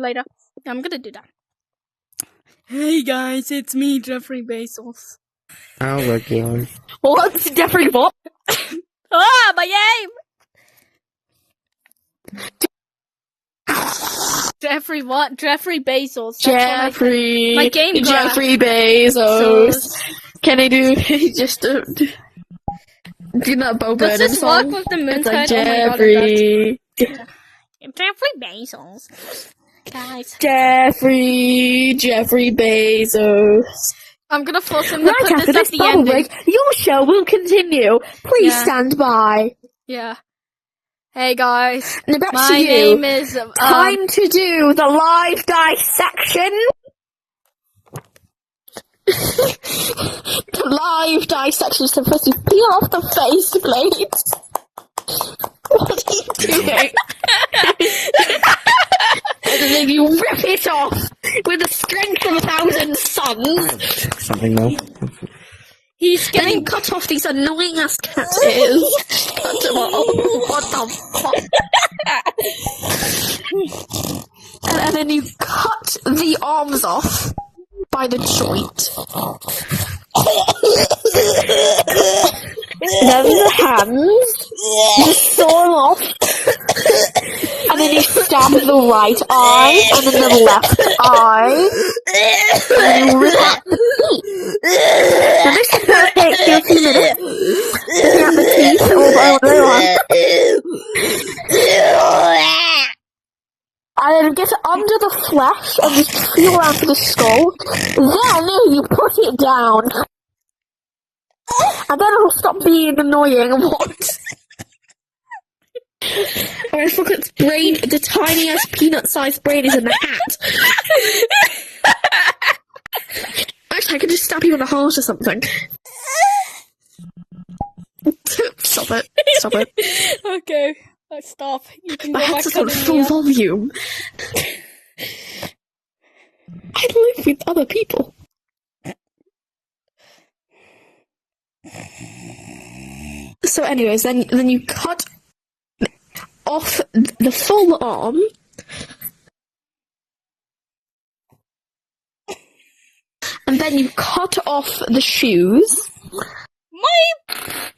later. I'm gonna do that. Hey guys, it's me, Jeffrey Bezos. I'll look you. What's Jeffrey what? Ah, my name! Jeffrey what? Jeffrey Bezos. Jeffrey. My game graph. Jeffrey Bezos. Can I do just do that Bo Does Burnham this song? work with the moon It's like tide? Jeffrey. Jeffrey Bezos. Guys. Jeffrey Bezos. I'm gonna force him to Right put after this at this the bubble ending. break, your show will continue. Please Yeah. stand by. Yeah. Hey guys. Now back My to you. name is... Time to do the live dissection. The live dissection. So first you peel off the face plates. What are you doing? And then you rip it off with the strength of 1,000 suns. Something though. He's Then you getting... cut off these annoying ass cat ears. Cut them off. What the fuck? And then you cut the arms off by the joint. Then the hands, you saw them off. And then you stab the right eye, and then the left eye. And you rip out the teeth. Now this is going to take you a few minutes. Taking out the teeth all by one. And then get it under the flesh and just peel around to the skull. Then you put it down. And then it'll stop being annoying. What? Whereas look, its brain, the tiniest peanut-sized brain is in the hat. Actually, I could just stab you in the heart or something. Stop it. Stop it. Okay. Stop. You can My go head's back on to full volume. I live with other people. So anyways, then you cut off the full arm. And then you cut off the shoes. My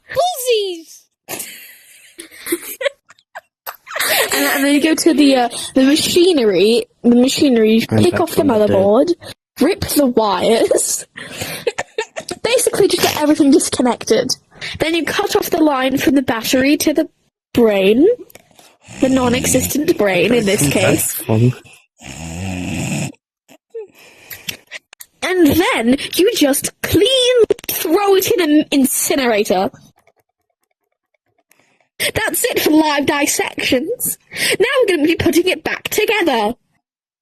pussies! And then you go to the machinery. The machinery, you I'm pick back off the from the dead. motherboard, rip the wires. Basically just get everything disconnected. Then you cut off the line from the battery to the brain. The non-existent brain, in this case. That's fun. And then you just clean throw it in an incinerator. That's it for live dissections. Now we're going to be putting it back together.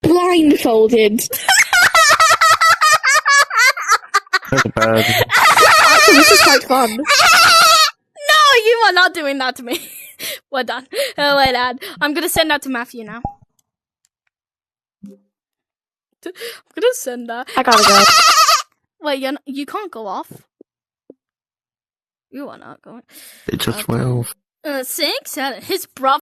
Blindfolded. There's a bird. Actually, this is quite fun. No, you are not doing that to me. We're done. Oh, we're done. I'm gonna send that to Matthew now. I'm gonna send that. I gotta go. Wait, you can't go off. You are not going. It's a 12. 6, 7. His brother.